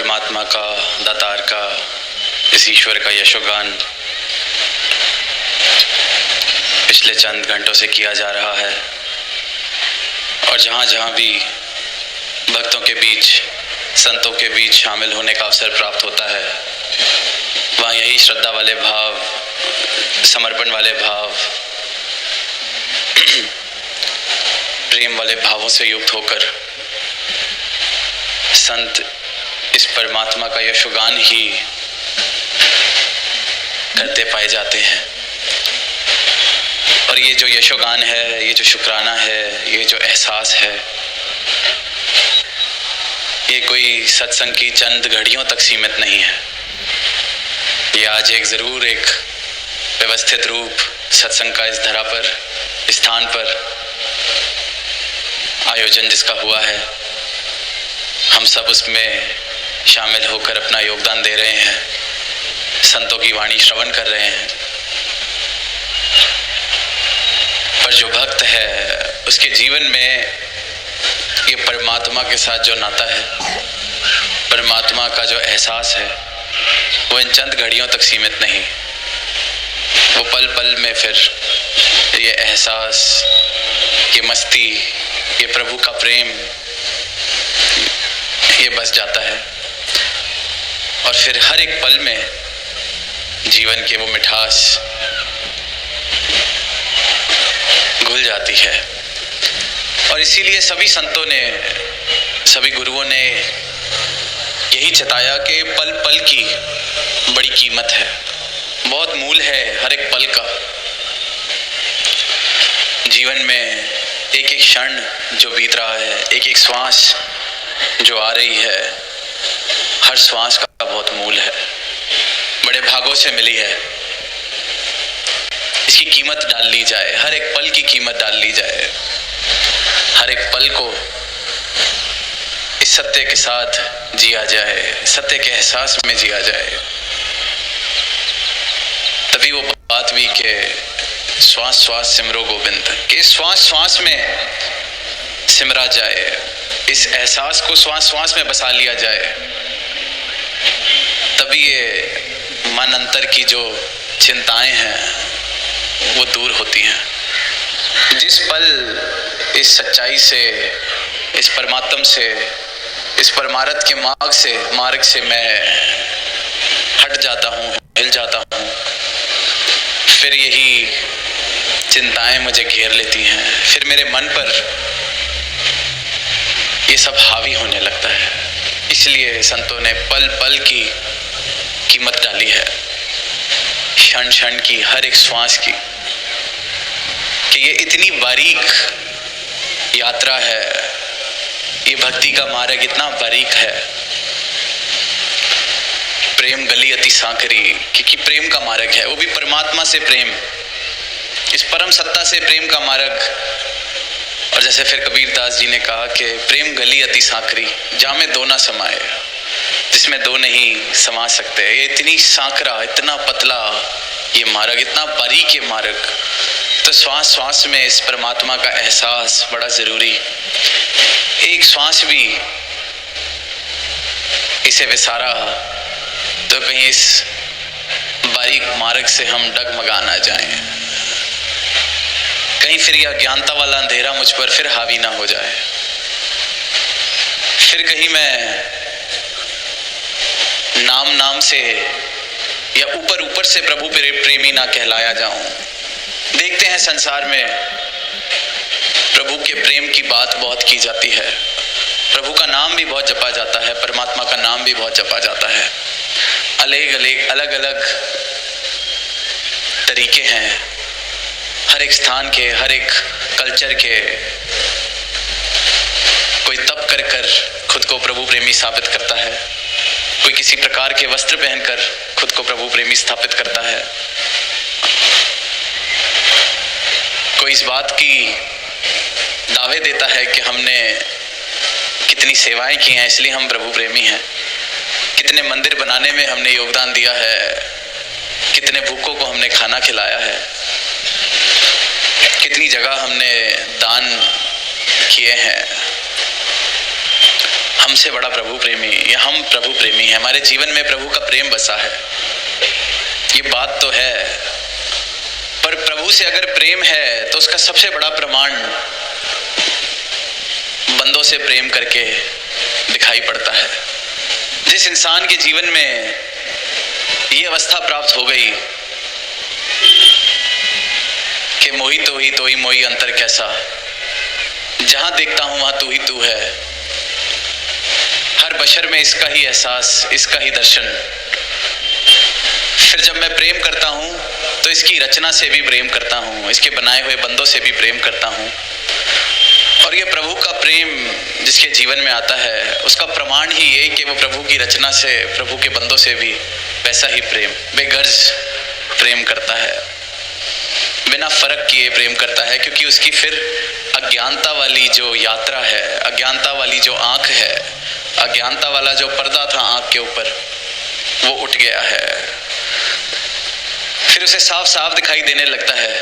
परमात्मा का, दातार का, इस ईश्वर का यशोगान पिछले चंद घंटों से किया जा रहा है। और जहाँ जहाँ भी भक्तों के बीच, संतों के बीच शामिल होने का अवसर प्राप्त होता है, वहाँ यही श्रद्धा वाले भाव, समर्पण वाले भाव, प्रेम वाले भावों से युक्त होकर संत इस परमात्मा का यशोगान ही करते पाए जाते हैं। और ये जो यशोगान है, ये जो शुक्राना है, ये जो एहसास है, ये कोई सत्संग की चंद घड़ियों तक सीमित नहीं है। ये आज ज़रूर एक व्यवस्थित रूप सत्संग का इस धरा पर, स्थान पर आयोजन जिसका हुआ है, हम सब उसमें शामिल होकर अपना योगदान दे रहे हैं, संतों की वाणी श्रवण कर रहे हैं। पर जो भक्त है उसके जीवन में ये परमात्मा के साथ जो नाता है, परमात्मा का जो एहसास है, वो इन चंद घड़ियों तक सीमित नहीं। वो पल पल में फिर ये एहसास, ये मस्ती, ये प्रभु का प्रेम, ये बस जाता है। और फिर हर एक पल में जीवन की वो मिठास घुल जाती है। और इसीलिए सभी संतों ने, सभी गुरुओं ने यही चिताया कि पल पल की बड़ी कीमत है, बहुत मूल है हर एक पल का। जीवन में एक एक क्षण जो बीत रहा है, एक एक श्वास जो आ रही है, हर श्वास का बहुत मूल है, बड़े भागों से मिली है। इसकी कीमत डाल ली जाए, हर एक पल की कीमत डाल ली जाए, हर एक पल को इस सत्य के साथ जिया जाए, सत्य के एहसास में जिया जाए। तभी वो बात भी कि श्वास श्वास सिमरो गोविंद, कि श्वास श्वास में सिमरा जाए, इस एहसास को श्वास श्वास में बसा लिया जाए। तभी ये मन अंतर की जो चिंताएं हैं वो दूर होती हैं। जिस पल इस सच्चाई से, इस परमात्म से, इस परमार्थ के मार्ग से मैं हट जाता हूँ, हिल जाता हूँ, फिर यही चिंताएं मुझे घेर लेती हैं। फिर मेरे मन पर ये सब हावी होने लगता है। इसलिए संतों ने पल पल की कीमत डाली है, क्षण क्षण की, हर एक श्वास की, कि ये इतनी बारीक यात्रा है, ये भक्ति का मार्ग इतना बारीक है। प्रेम गली अति सांकरी, क्योंकि प्रेम का मार्ग है, वो भी परमात्मा से प्रेम, इस परम सत्ता से प्रेम का मार्ग। और जैसे फिर कबीरदास जी ने कहा कि प्रेम गली अति सांकरी, जामे दो ना समाए, जिसमें दो नहीं समा सकते। ये इतनी सांकरा, इतना पतला ये मार्ग, इतना बारीक ये मार्ग। तो श्वास श्वास में इस परमात्मा का एहसास बड़ा जरूरी। एक श्वास भी इसे विसारा तो कहीं इस बारीक मार्ग से हम डगमगा ना जाएं, कहीं फिर यह अज्ञानता वाला अंधेरा मुझ पर फिर हावी ना हो जाए, फिर कहीं मैं नाम से या ऊपर से प्रभु प्रेमी ना कहलाया जाऊं। देखते हैं संसार में प्रभु के प्रेम की बात बहुत की जाती है, प्रभु का नाम भी बहुत जपा जाता है, परमात्मा का नाम भी बहुत जपा जाता है। अलग अलग तरीके हैं हर एक स्थान के, हर एक कल्चर के। कोई तप कर खुद को प्रभु प्रेमी स्थापित करता है, कोई किसी प्रकार के वस्त्र पहनकर खुद को प्रभु प्रेमी स्थापित करता है, कोई इस बात की दावे देता है कि हमने कितनी सेवाएं की हैं इसलिए हम प्रभु प्रेमी हैं, कितने मंदिर बनाने में हमने योगदान दिया है, कितने भूखों को हमने खाना खिलाया है, कितनी जगह हमने दान किए हैं, हमसे बड़ा प्रभु प्रेमी या हम प्रभु प्रेमी नहीं है, हमारे जीवन में प्रभु का प्रेम बसा है, ये बात तो है। पर प्रभु से अगर प्रेम है तो उसका सबसे बड़ा प्रमाण बंदों से प्रेम करके दिखाई पड़ता है। जिस इंसान के जीवन में ये अवस्था प्राप्त हो गई कि मोही तो ही मोही अंतर कैसा, जहां देखता हूं वहां तू ही तू है, हर बशर में इसका ही एहसास, इसका ही दर्शन। फिर जब मैं प्रेम करता हूं तो इसकी रचना से भी प्रेम करता हूं, इसके बनाए हुए बंदों से भी प्रेम करता हूं। और ये प्रभु का प्रेम जिसके जीवन में आता है उसका प्रमाण ही ये कि वो प्रभु की रचना से, प्रभु के बंदों से भी वैसा ही प्रेम, बेगर्ज प्रेम करता है, बिना फर्क किए प्रेम करता है। क्योंकि उसकी फिर अज्ञानता वाली जो यात्रा है, अज्ञानता वाली जो आंख है, अज्ञानता वाला जो पर्दा था आंख के ऊपर, वो उठ गया है। फिर उसे साफ साफ दिखाई देने लगता है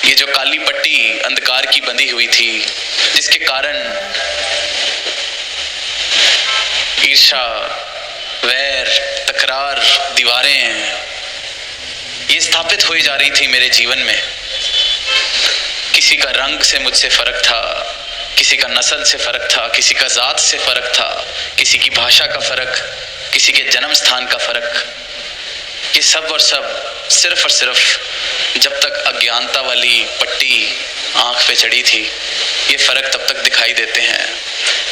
ये जो काली पट्टी अंधकार की बंधी हुई थी, जिसके कारण ईर्ष्या, वैर, तकरार, दीवारें ये स्थापित हो जा रही थी मेरे जीवन में। किसी का रंग से मुझसे फर्क था, किसी का नस्ल से फर्क था, किसी का जात से फर्क था, किसी की भाषा का फर्क, किसी के जन्म स्थान का फर्क। ये सब और सब सिर्फ और सिर्फ जब तक अज्ञानता वाली पट्टी आंख पे चढ़ी थी, ये फर्क तब तक दिखाई देते हैं।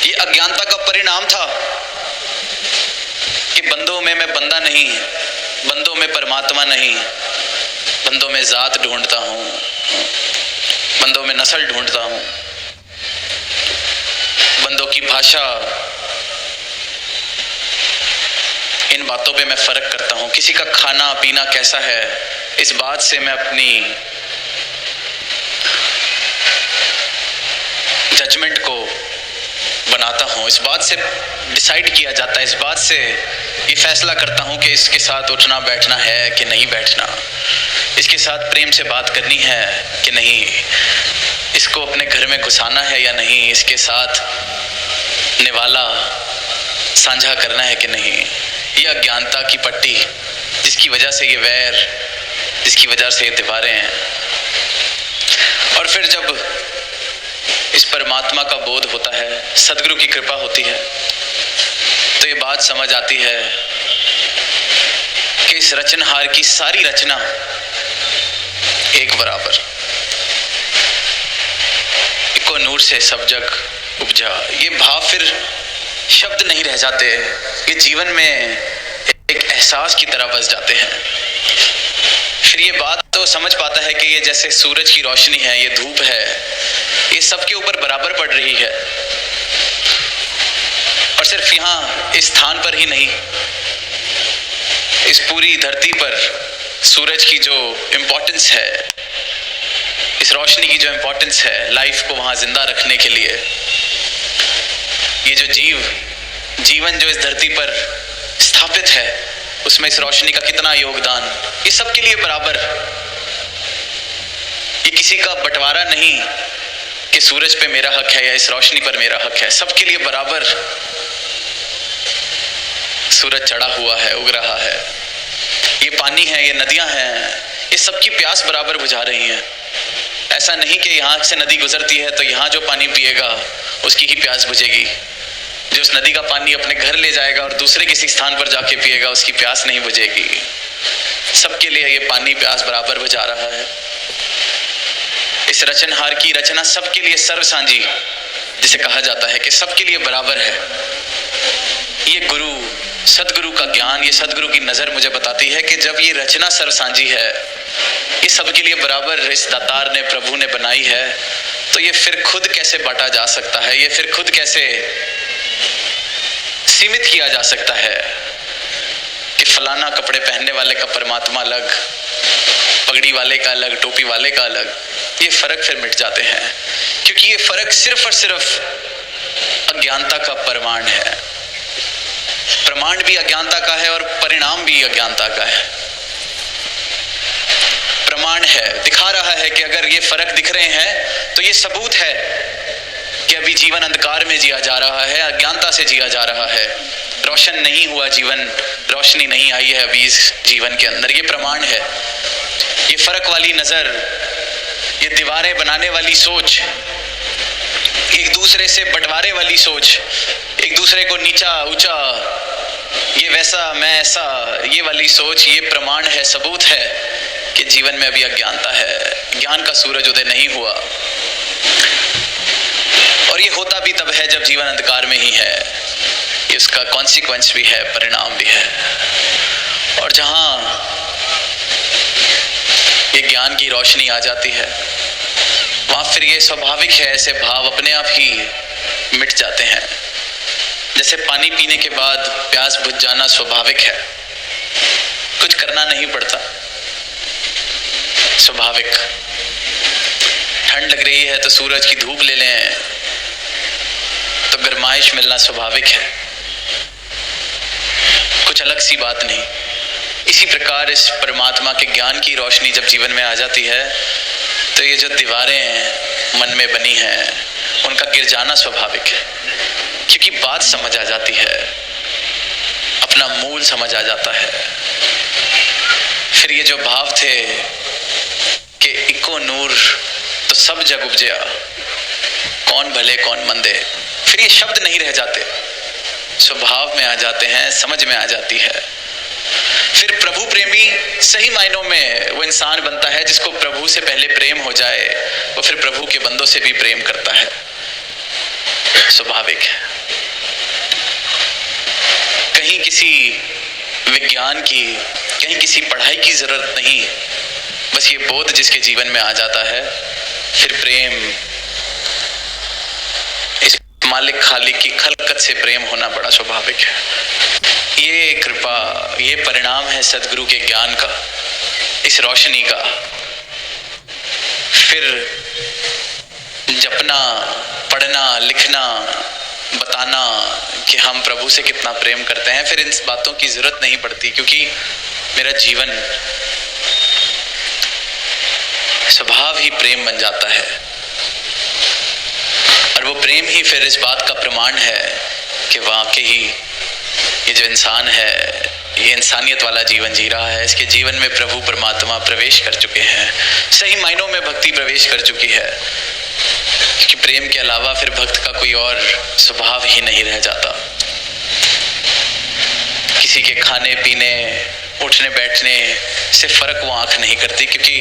ये अज्ञानता का परिणाम था कि बंदों में मैं बंदा नहीं, बंदों में परमात्मा नहीं, बंदों में जात ढूंढता हूं, बंदों में नस्ल ढूंढता हूं, बंदों की भाषा, इन बातों पे मैं फर्क करता हूं। किसी का खाना पीना कैसा है, इस बात से मैं अपनी जजमेंट को बनाता हूं, इस बात से डिसाइड किया जाता है, इस बात से ये फैसला करता हूं कि इसके साथ उठना बैठना है कि नहीं बैठना, इसके साथ प्रेम से बात करनी है कि नहीं, इसको अपने घर में घुसाना है या नहीं, इसके साथ निवाला साझा करना है कि नहीं। ये अज्ञानता की पट्टी जिसकी वजह से ये वैर, जिसकी वजह से ये दीवारें हैं। और फिर जब इस परमात्मा का बोध होता है, सदगुरु की कृपा होती है, तो ये बात समझ आती है कि इस रचनहार की सारी रचना एक बराबर, इको नूर से सब जग उपजा। ये भाव फिर शब्द नहीं रह जाते, ये जीवन में एक एहसास की तरह बस जाते हैं। फिर ये बात तो समझ पाता है कि ये जैसे सूरज की रोशनी है, ये धूप है, ये सबके ऊपर बराबर पड़ रही है। और सिर्फ यहाँ इस स्थान पर ही नहीं, इस पूरी धरती पर सूरज की जो इम्पोर्टेंस है, इस रोशनी की जो इम्पोर्टेंस है लाइफ को वहां जिंदा रखने के लिए, ये जो जीवन जो इस धरती पर स्थापित है, उसमें इस रोशनी का कितना योगदान, ये सबके लिए बराबर। ये किसी का बंटवारा नहीं कि सूरज पे मेरा हक है या इस रोशनी पर मेरा हक है, सबके लिए बराबर सूरज चढ़ा हुआ है, उग रहा है। ये पानी है, ये नदियां हैं, ये सबकी प्यास बराबर बुझा रही हैं। ऐसा नहीं कि यहाँ से नदी गुजरती है तो यहाँ जो पानी पिएगा उसकी ही प्यास बुझेगी, जो उस नदी का पानी अपने घर ले जाएगा और दूसरे किसी स्थान पर जाके पिएगा उसकी प्यास नहीं बुझेगी। सबके लिए ये पानी प्यास बराबर बुझा रहा है। इस रचनहार की रचना सबके लिए सर्व सांझी, जिसे कहा जाता है कि सबके लिए बराबर है। ये गुरु, सदगुरु का ज्ञान, ये सदगुरु की नजर मुझे बताती है कि जब ये रचना सर्व सांझी है, ये सबके लिए बराबर इस दातार ने, प्रभु ने बनाई है, तो ये फिर खुद कैसे बांटा जा सकता है, ये फिर खुद कैसे सीमित किया जा सकता है कि फलाना कपड़े पहनने वाले का परमात्मा अलग, पगड़ी वाले का अलग, टोपी वाले का अलग। ये फर्क फिर मिट जाते हैं, क्योंकि ये फर्क सिर्फ और सिर्फ अज्ञानता का प्रमाण है। प्रमाण भी अज्ञानता का है और परिणाम भी अज्ञानता का है। प्रमाण है, दिखा रहा है कि अगर ये फर्क दिख रहे हैं तो ये सबूत है कि अभी जीवन अंधकार में जिया जा रहा है, अज्ञानता से जिया जा रहा है, रोशन नहीं हुआ जीवन, रोशनी नहीं आई है अभी इस जीवन के अंदर। ये प्रमाण है, ये फर्क वाली नजर, ये दीवारें बनाने वाली सोच, एक दूसरे से बंटवारे वाली सोच, एक दूसरे को नीचा ऊंचा, ये वैसा मैं ऐसा, ये वाली सोच, ये प्रमाण है, सबूत है कि जीवन में अभी अज्ञानता है, ज्ञान का सूरज उदय नहीं हुआ। और ये होता भी तब है जब जीवन अंधकार में ही है, इसका कॉन्सिक्वेंस भी है, परिणाम भी है। और जहां ये ज्ञान की रोशनी आ जाती है, वहां फिर ये स्वाभाविक है, ऐसे भाव अपने आप ही मिट जाते हैं। जैसे पानी पीने के बाद प्यास बुझ जाना स्वाभाविक है, कुछ करना नहीं पड़ता, स्वाभाविक। ठंड लग रही है तो सूरज की धूप ले लें तो गर्माइश मिलना स्वाभाविक है, कुछ अलग सी बात नहीं। इसी प्रकार इस परमात्मा के ज्ञान की रोशनी जब जीवन में आ जाती है तो ये जो दीवारें मन में बनी हैं उनका गिर जाना स्वाभाविक है, क्योंकि बात समझ आ जाती है, अपना मूल समझ आ जाता है। फिर ये जो भाव थे कि इको नूर तो सब जग उपजया, कौन भले कौन मंदे, फिर ये शब्द नहीं रह जाते, स्वभाव में आ जाते हैं, समझ में आ जाती है। फिर प्रभु प्रेमी सही मायनों में वो इंसान बनता है जिसको प्रभु से पहले प्रेम हो जाए, वो फिर प्रभु के बंदों से भी प्रेम करता है, स्वाभाविक है। कहीं किसी विज्ञान की, कहीं किसी पढ़ाई की जरूरत नहीं, बस ये बोध जिसके जीवन में आ जाता है, फिर प्रेम, इस मालिक खालिक की खलकत से प्रेम होना बड़ा स्वाभाविक है। ये कृपा, ये परिणाम है सदगुरु के ज्ञान का, इस रोशनी का। फिर जपना, पढ़ना, लिखना, बताना कि हम प्रभु से कितना प्रेम करते हैं, फिर इन बातों की जरूरत नहीं पड़ती, क्योंकि मेरा जीवन स्वभाव ही प्रेम बन जाता है। और वो प्रेम ही फिर इस बात का प्रमाण है कि वाकई ये जो इंसान है, ये इंसानियत वाला जीवन जी रहा है, इसके जीवन में प्रभु परमात्मा प्रवेश कर चुके हैं, सही मायनों में भक्ति प्रवेश कर चुकी है, क्योंकि प्रेम के अलावा फिर भक्त का कोई और स्वभाव ही नहीं रह जाता। किसी के खाने पीने, उठने बैठने से फर्क वो आंख नहीं करती, क्योंकि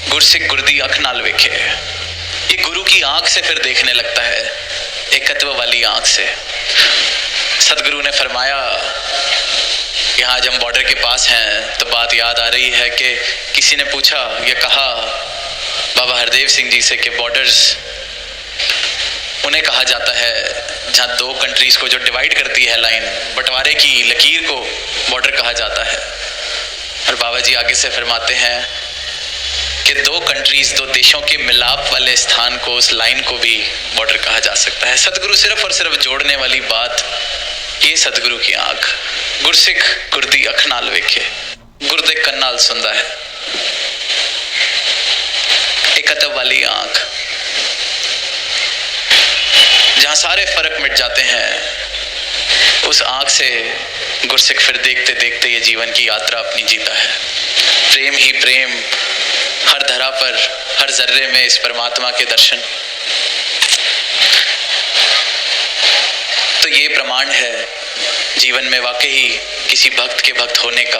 गुरसिक गुरदी अख नाल वेखे, ये गुरु की आंख से फिर देखने लगता है, एकत्व वाली आंख से। सदगुरु ने फरमाया, यहाँ आज हम बॉर्डर के पास हैं तो बात याद आ रही है कि किसी ने पूछा, ये कहा बाबा हरदेव सिंह जी से कि बॉर्डर्स उन्हें कहा जाता है जहाँ दो कंट्रीज को जो डिवाइड करती है लाइन, बंटवारे की लकीर को बॉर्डर कहा जाता है। और बाबा जी आगे से फरमाते हैं कि दो कंट्रीज, दो देशों के मिलाप वाले स्थान को, उस लाइन को भी बॉर्डर कहा जा सकता है। सदगुरु सिर्फ और सिर्फ जोड़ने वाली बात, ये सदगुरु की आंख, गुरसिख गुरदी अख नाल वेखे, गुरदे कन्नाल सुनता है, एकत्व वाली आंख, जहां सारे फर्क मिट जाते हैं, उस आंख से गुरसिख फिर देखते देखते ये जीवन की यात्रा अपनी जीता है। प्रेम ही प्रेम, हर धरा पर, हर जर्रे में इस परमात्मा के दर्शन। तो ये प्रमाण है जीवन में वाकई किसी भक्त के भक्त होने का।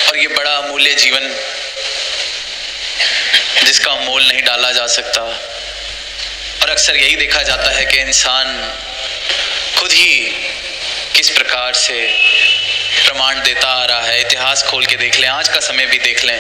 और ये बड़ा अमूल्य जीवन जिसका मोल नहीं डाला जा सकता। और अक्सर यही देखा जाता है कि इंसान खुद ही किस प्रकार से प्रमाण देता आ रहा है। इतिहास खोल के देख लें, आज का समय भी देख लें,